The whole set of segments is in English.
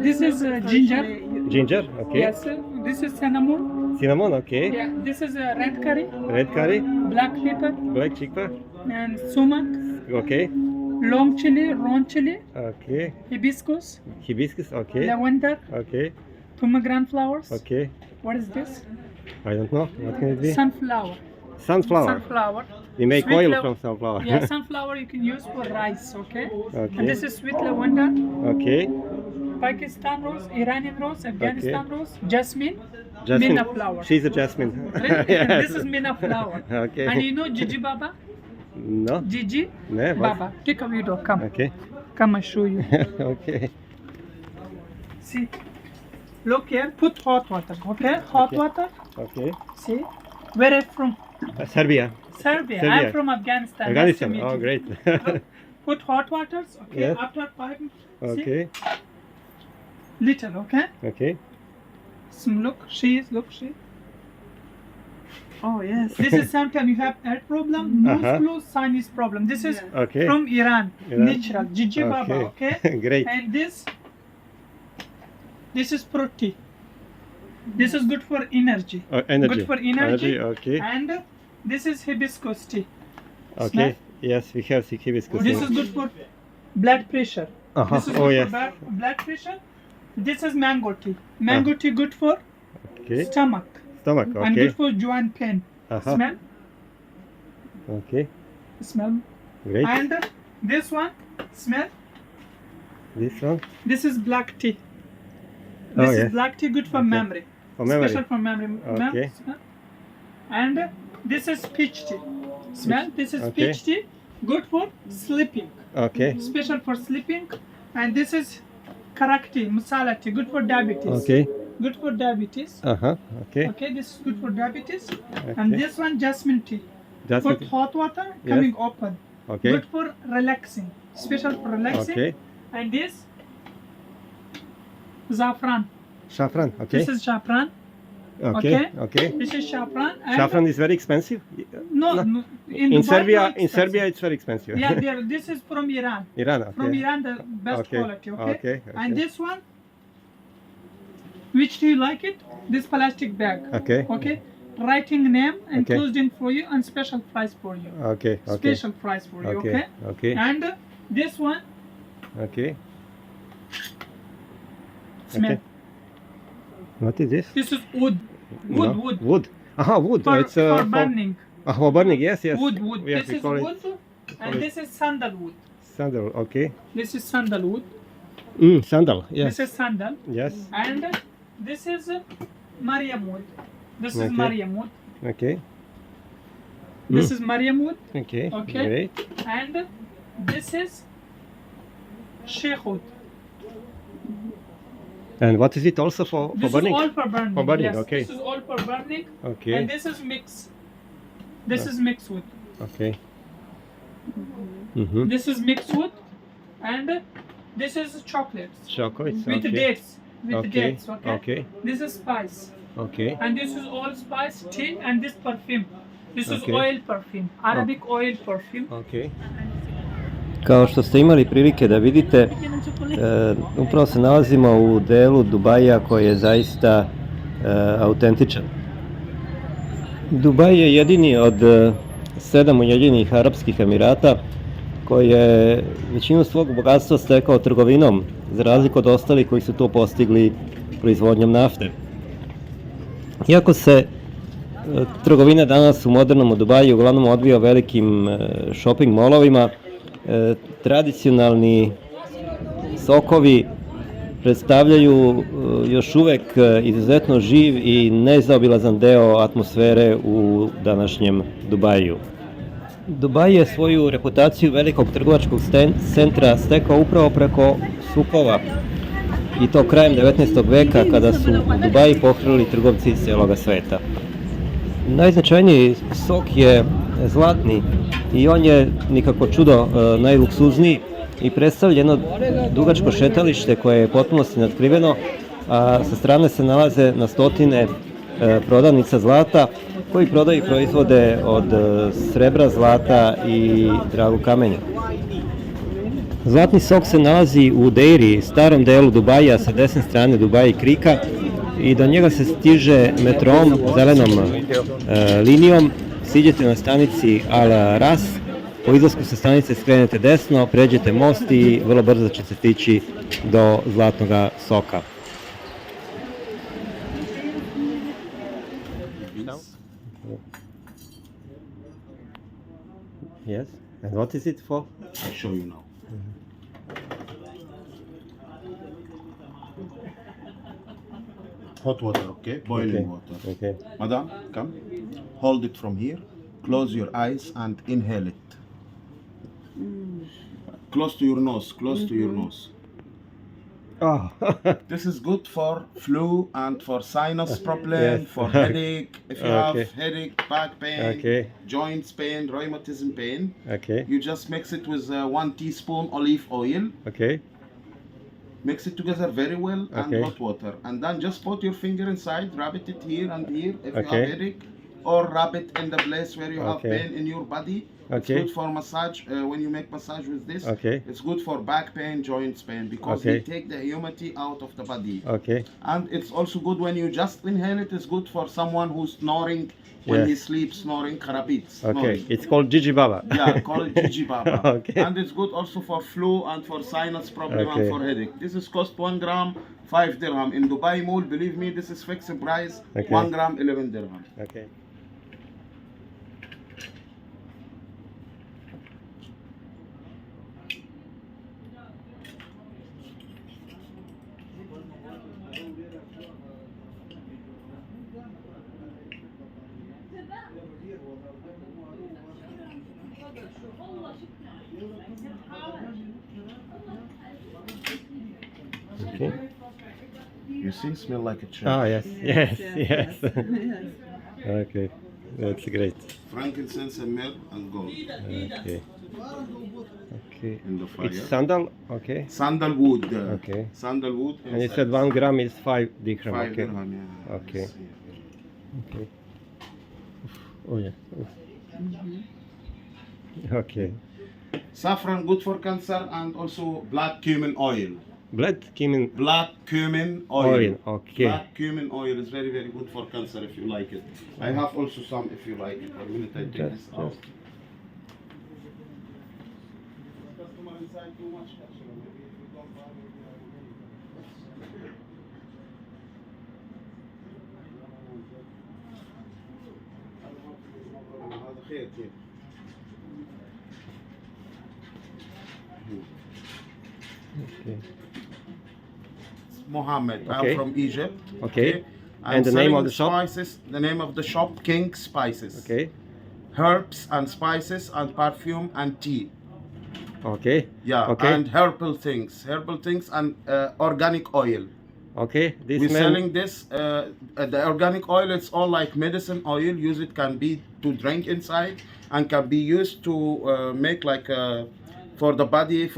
This is ginger. Ginger, okay. Yes. This is cinnamon. Cinnamon, okay. Yeah. This is red curry. Red curry, Black pepper black pepper, and sumac. okay. Long chili, round chili, Okay. hibiscus, Hibiscus, okay. lavender, Okay, pomegranate flowers. okay. What is this? I don't know. What can it be? Sunflower. Sunflower. Sunflower. We make Sweet oil lav- from sunflower. Yeah, sunflower you can use for rice, okay? Okay. And this is sweet lavender, Okay. Pakistan rose, Iranian rose, Afghanistan rose, jasmine, Jasmine. Mina flower. She's a jasmine. Really? Yes. This is Mina flower. Okay. And you know Gigi Baba? No. Gigi Ne, what? Baba. Take a video, come. Okay. Come, I show you. Okay. See, look here, put hot water, okay? Hot Okay. water, Okay. see? Where are you from? Serbia. Serbia. Serbia. I'm from Afghanistan. Nice to Afghanistan. meet Oh, you. great. Put hot waters, okay? Yes. After 5, see? Okay. Little, okay? Okay. Look, look, she. Oh yes. This is sometimes you have air problem, nose Uh-huh. flu, sinus problem. This is Okay. from Iran, Iran. natural, Gigi Baba, okay? Great. And this is proti. This is good for energy. Energy. Good for energy. Okay. And this is hibiscus tea. Okay. Yes, we have hibiscus. This is good for blood pressure. Uh-huh. This is Oh, good yes. for blood pressure. This is mango tea. Mango tea good for Okay. stomach Stomach. and Okay. good for joint pain. Uh-huh. Smell? Okay. Smell. Great. And this one, smell. This one. This is black tea. Oh, This yeah. is black tea good for Okay. memory. For memory. Special for memory. Okay. Smell. And this is peach tea. Smell. This is Okay. peach tea. Good for sleeping. Okay. Special for sleeping. And this is karak tea, masala tea. Good for diabetes. Okay. Good for diabetes. Uh-huh. Okay. Okay, this is good for diabetes. Okay. And this one, jasmine tea. Jasmine Put tea. hot water Yes. coming open. Okay. Good for relaxing. Special for relaxing. Okay. And this, saffron. Saffron. Okay. This is saffron. Okay. Okay. This is saffron. And Saffron is very expensive. No, In Dubai, Serbia, no in expensive. Serbia, it's very expensive. Yeah, this is from Iran. Iran. Okay. From Iran, the best Okay. quality. Okay? Okay, And okay. this one, which do you like it? This plastic bag. Okay. Okay. Writing name and Okay. closed in for you and special price for you. Okay. Okay. Special price for you. Okay. Okay. Okay. And this one, Okay. smell. Okay. What is this? This is wood. Wood, No. wood. Wood. Aha, wood. For, It's for burning. for burning. Yes, yes. Wood, wood. Yes, This we is call wood. it And this is sandalwood. sandal. Okay. This is sandalwood. Sandal. Yes. This is sandal. Yes. And this is Mariam wood. This is Okay. Mariam wood. Okay. This is Mariam wood. Okay. Okay. Great. And this is Sheikh wood. And what is it also for This burning? is all for burning. For burning, Yes, okay. This is all for burning. Okay. And this is mix. This is mixed wood. Okay. Mm-hmm. This is mixed wood. And this is chocolates. Chocolates. With Okay. dates. With Okay. dates. Okay. Okay. This is spice. Okay. And this is all spice tea and this perfume. This is Okay. oil perfume. Arabic oil perfume. Okay. Kao što ste imali prilike da vidite, upravo se nalazimo u delu Dubaija koji je zaista autentičan. Dubaj je jedini od 7 Ujedinjenih Arapskih Emirata koji je većinu svog bogatstva stekao trgovinom, za razliku od ostalih koji su to postigli proizvodnjom nafte. Iako se trgovina danas u modernom Dubaiju uglavnom odvija u velikim shopping molovima, tradicionalni sokovi predstavljaju još uvek izuzetno živ i nezaobilazan deo atmosfere u današnjem Dubaiju. Dubaj je svoju reputaciju velikog trgovačkog centra stekao upravo preko sukova, i to krajem 19. veka kada su u Dubaji pohrlili trgovci iz cijeloga sveta. Najznačajniji sok je zlatni i on je nikako čudo najluksuzniji i predstavlja jedno dugačko šetalište koje je potpunosti natkriveno, a sa strane se nalaze na stotine prodavnica Zlata koji prodaju proizvode od srebra, zlata i dragog kamenja. Zlatni sok se nalazi u Deiri, starom delu Dubaija, sa desne strane Dubaija i Krika, i do njega se stiže metroom, zelenom linijom. Siđete na stanici Al Ras, po izlasku sa stanice skrenete desno, pređete most i vrlo brzo ćete stići do Zlatnog soka. Yes, and what is it for? I'll show you now. Hot water, okay? Boiling water. Okay. Madam, come. Hold it from here. Close your eyes and inhale it. Close to your nose, close to your nose. Oh. This is good for flu and for sinus problem, Yes. for headache. If you have Okay. headache, back pain, Okay. joints pain, rheumatism pain, Okay, you just mix it with 1 teaspoon olive oil. okay, Mix it together very well and Okay. hot water. And then just put your finger inside, rub it here and here if you Okay. have headache, or rub it in the place where you have Okay. pain in your body. It's Okay. good for massage. When you make massage with this, Okay. it's good for back pain, joints pain, because Okay. it take the humidity out of the body. okay, And it's also good when you just inhale it. It's good for someone who's snoring when Yes. he sleeps, snoring, karabit, okay. snoring. It's called Gigi Baba. Yeah, call it Gigi Baba. Okay. And it's good also for flu and for sinus problem Okay. and for headache. This is cost 1 gram, 5 dirham. In Dubai Mall, believe me, this is fixed price, Okay. 1 gram, 11 dirham. Okay. Okay. You see, smell like a church. Oh yes, yes, yes. Okay, that's great. Frankincense and myrrh and gold Okay. Okay. in the fire. It's sandal. Okay. Sandalwood. Okay. Sandalwood. And you inside. said 1 gram is 5 dirham. 5 Okay. dirham, yeah. Okay. Yes, yeah. Okay. Oh yeah. Okay. Saffron good for cancer and also black cumin oil. Blood cumin Black cumin oil. oil. Okay. Black cumin oil is very, very good for cancer if you like it. I have also some if you like it. A minute, I take Yes, this out. yes. Customer inside too much actually. Maybe if you don't buy, هذا خير كيف. Okay. Mohammed. Okay. I'm from Egypt. Okay. I'm And the name selling of the shop? Spices. The name of the shop, King Spices. Okay. Herbs and spices and perfume and tea. Okay. Yeah. Okay. And herbal things and organic oil. Okay. This We're man. selling this. The organic oil. It's all like medicine oil. Use it can be to drink inside and can be used to make like for the body.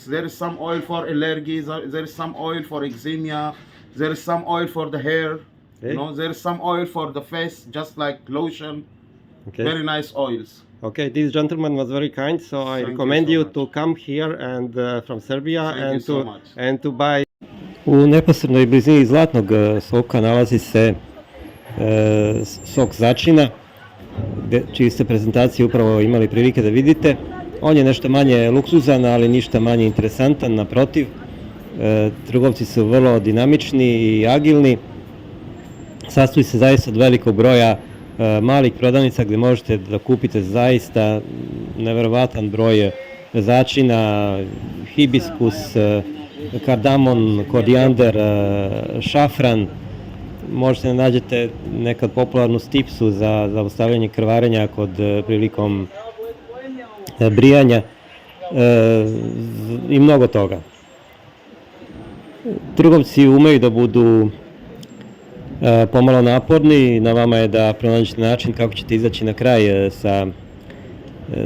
There is some oil for allergies. There is some oil for eczema. There is some oil for the hair. Okay. You know, there is some oil for the face, just like lotion. Okay. Very nice oils. Okay, this gentleman was very kind, so I Thank you recommend so you much. to come here and from Serbia Thank you and so to much. and to buy. U neposrednoj blizini Zlatnog soka nalazi se sok Začina, čiji ste prezentacije upravo imali prilike da vidite. On je nešto manje luksuzan, ali ništa manje interesantan, naprotiv. Trgovci su vrlo dinamični i agilni. Sastoji se zaista od velikog broja malih prodavnica gdje možete da kupite zaista neverovatan broj začina, hibiskus, kardamon, korijander, šafran. Možete da nađete nekad popularnu stipsu za zaustavljanje krvarenja prilikom brijanja i mnogo toga. Trgovci umeju da budu pomalo naporni, na vama je da pronađete način kako ćete izaći na kraj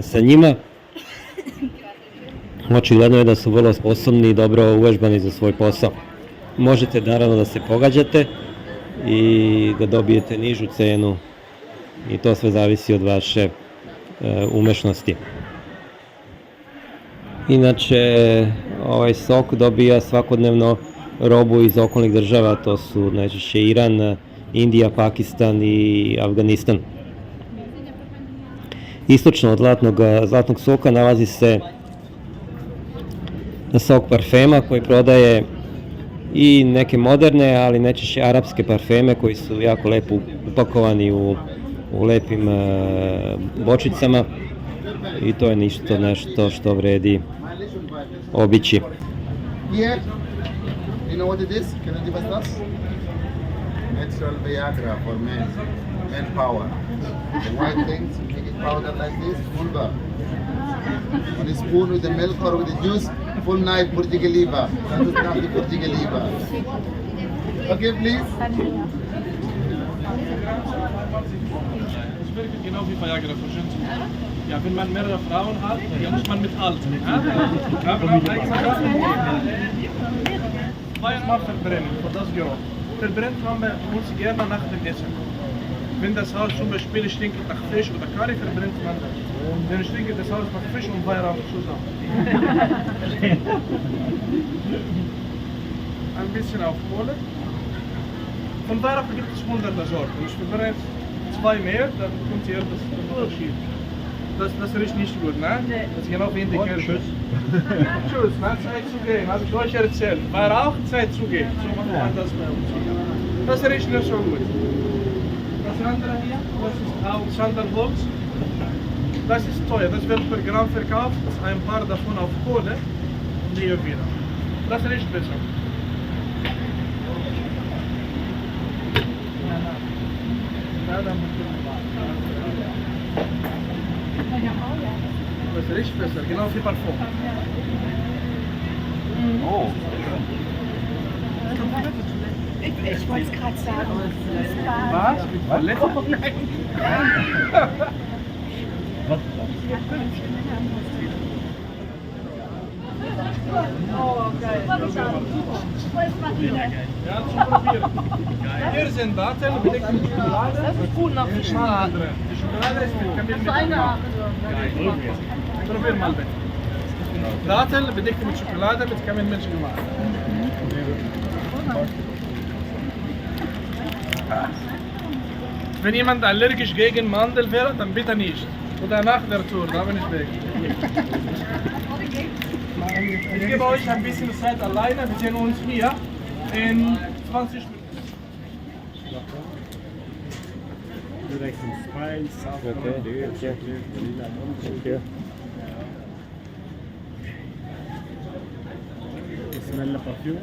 sa njima. Očigledno je da su vrlo sposobni i dobro uvežbani za svoj posao. Možete naravno da se pogađate i da dobijete nižu cenu i to sve zavisi od vaše umešnosti. Inače, ovaj sok dobija svakodnevno robu iz okolnih država, to su najčešće Iran, Indija, Pakistan i Afganistan. Istočno od Zlatnog soka nalazi se sok Parfema koji prodaje i neke moderne, ali najčešće arapske parfeme koji su jako lepo upakovani u lepim bočicama i to je nešto što vredi obići. Here, you know what it is? Can you give us that? Natural Viagra for men, men power. The white things, you make it powder like this, pulver. One spoon with the milk or with the juice, full night Portugaliva. That is not the Portugaliva. Okay, please. Das wirkt genau wie Viagra für Schützen. Ja, wenn man mehrere Frauen hat, dann muss man mit halten. Zweimal verbrennen, für das Geruch. Verbrennt man bei uns gerne nach dem Essen. Wenn das Haus zum Beispiel stinkt nach Fisch oder Curry, verbrennt man das. Dann stinkt das Haus nach Fisch und Weihrauch zusammen. Ein bisschen auf Kohle. Von Weihrauch gibt es hunderte Sorten. Ich verbrenne 2 mehr, dann kommt hier das Unterschied. Das riecht nicht gut, ne? Das ist genau wie in die Kirche. Tschüss, ne? Zeit zu gehen, habe ich euch erzählt. Weihrauch, Zeit zu gehen. So macht man das bei uns. Das riecht nicht so gut. Das andere hier, das ist auch Sandalholz. Das ist teuer, das wird per Gramm verkauft, ein paar davon auf Kohle und hier wieder. Das riecht besser. Das riecht besser, genau wie Parfum. Oh. Ich wollte es gerade sagen. Was? Nein. Oh, geil. Ja, zum Probieren. Hier sind Datteln bedeckt mit Schokolade. Das ist gut nach Die Schokolade ist mit Kamille mit Geschmack. Probier mal bitte. Datteln bedeckt mit Schokolade mit Kamille mit Geschmack. Wenn jemand allergisch gegen Mandel wäre, dann bitte nicht. Oder nach der Tour, da bin ich weg. Ich gebe euch ein bisschen Zeit alleine, wir sehen uns hier in 20 Minuten. Traditional Spice, saffron, Deiri, chocolate, vanilla, Thank you. smell of perfume.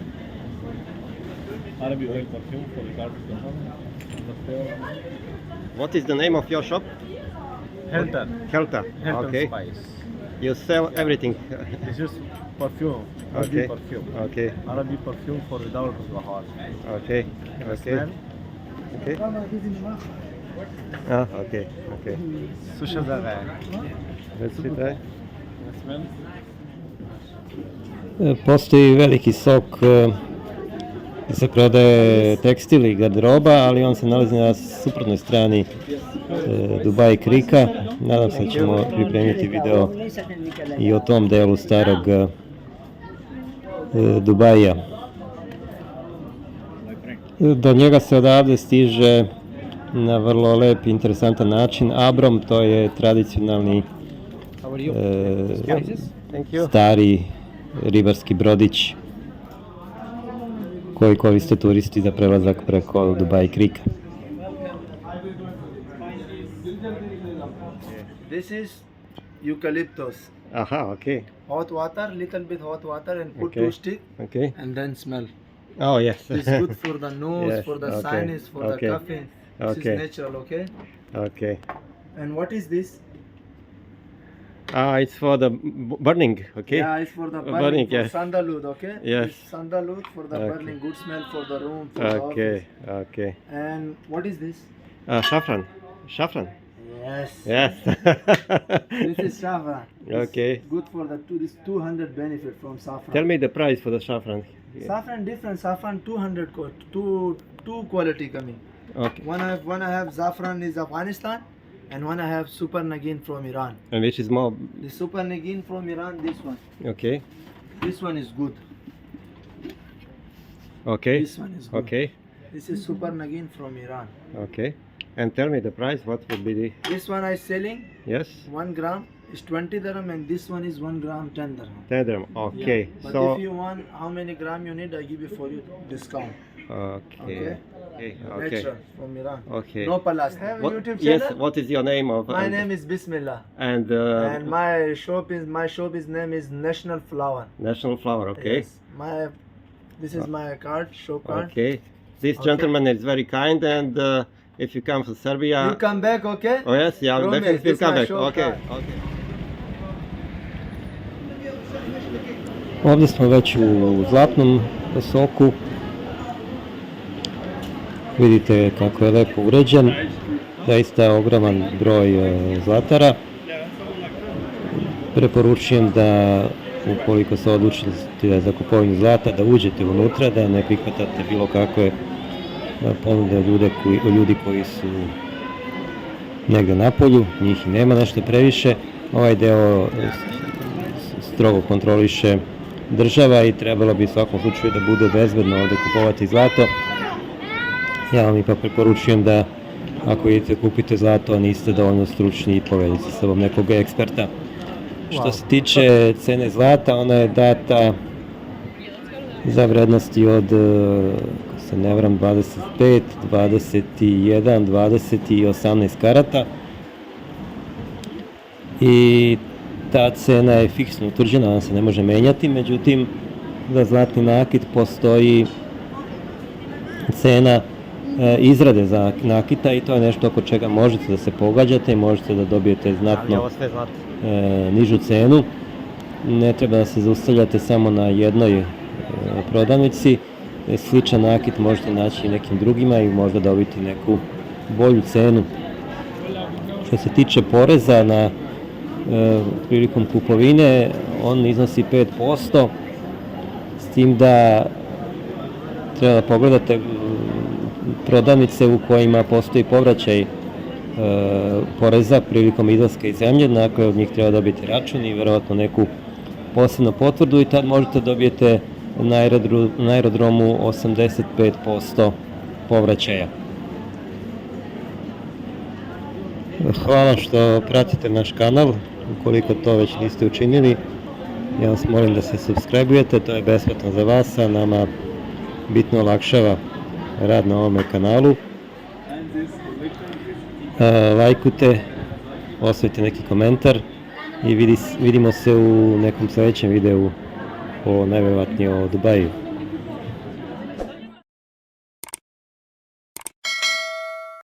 Arabic oil perfume for the carpet. What is the name of your shop? Hilton. Helta. Hilton Okay. Spice. You sell everything. This is perfume. Okay. Arabic perfume. Okay. Arabic perfume for without alcohol. Okay. Okay. Smell. Okay. Ah, okay. Okay. Susha zaga. Let's see that. Smell. Postoji veliki sok gdje se prodaje tekstil i garderoba, ali on se nalazi na suprotnoj strani Dubai Krika. Nadam se da ćemo pripremiti video i o tom delu starog Dubaija. Do njega se odavde stiže na vrlo lep i interesantan način abrom, to je tradicionalni stari ribarski brodić koji koriste turisti za prelazak preko Dubai Krika. This is eucalyptus. Aha, okay. Hot water, little bit hot water, and put Okay. 2 sticks, Okay. and then smell. Oh, yes. It's good for the nose, Yes, for the okay, sinus, for okay, the coughing. This okay. is natural, okay? Okay. And what is this? It's for the burning, okay? Yeah, it's for the burning, Burning, for yes. sandalwood, okay? Yes. It's sandalwood for the Okay. burning, good smell for the room, for the Okay, office. okay. And what is this? Saffron. Saffron. Yes. Yes. This is saffron. It's Okay. good for the this 200 benefit from saffron. Tell me the price for the saffron. Saffron different. Saffron 200 two quality coming. Okay. One I have saffron is Afghanistan, And one I have Super Nagin from Iran. And which is more, The Super Nagin from Iran, this one. okay, This one is good. okay, This one is good. okay, This is Super Nagin from Iran. okay. And tell me the price, what would be the, This one I selling yes? 1 gram is 20 dirham and this one is 1 gram 10 dirham. 10 dirham, okay. Yeah. But So, if you want how many gram you need, I give you for you discount. okay, okay, okay. Natural from Iran. Okay. No plastic. Have a What, YouTube yes, channel? what is your name of? My name is Bismillah. And, And my shop is name is National Flower. National Flower, okay. Yes. This is my card, show card. Okay. This Okay. gentleman is very kind, and if you come from Serbia, You come back, okay? oh yes, yeah, Promise, definitely this will come my back. show Okay, card. okay. Ovdje smo već u Zlatnom Soku. Vidite kako je lepo uređen. Zaista ogroman broj zlatara. Preporučujem da ukoliko se odlučite za kupovinu zlata, da uđete unutra, da ne prihvatate bilo kakve ponude ljudi koji su negdje na polju, njih i nema nešto previše. Ovaj deo strogo kontroliše država i trebalo bi u svakom slučaju da bude bezbedno ovdje kupovati zlato. Ja vam ipak preporučujem da ako idete kupite zlato, a niste dovoljno stručni i povedite sa sobom nekog eksperta. Što se tiče cene zlata, ona je data za vrednosti od, ako se ne varam, 25, 21, 20 i 18 karata. I ta cena je fiksno utvrđena, ona se ne može menjati, međutim za zlatni nakit postoji cena izrade za nakita i to je nešto oko čega možete da se pogađate i možete da dobijete znatno nižu cenu. Ne treba da se zaustavljate samo na jednoj prodavnici, sličan nakit možete naći i nekim drugima i možda dobiti neku bolju cenu. Što se tiče poreza na prilikom kupovine, on iznosi 5%, s tim da treba da pogledate prodavnice u kojima postoji povraćaj poreza prilikom izlaska iz zemlje, dakle od njih treba dobiti račun i verovatno neku posebnu potvrdu i tad možete dobijete na aerodromu 85% povraćaja. Hvala što pratite naš kanal, ukoliko to već niste učinili, ja vas molim da se subscribe-ujete, to je besplatno za vas, a nama bitno olakšava rad na ovome kanalu. Lajkujte, ostavite neki komentar i vidimo se u nekom sljedećem videu najvjerovatnije o Dubaiju.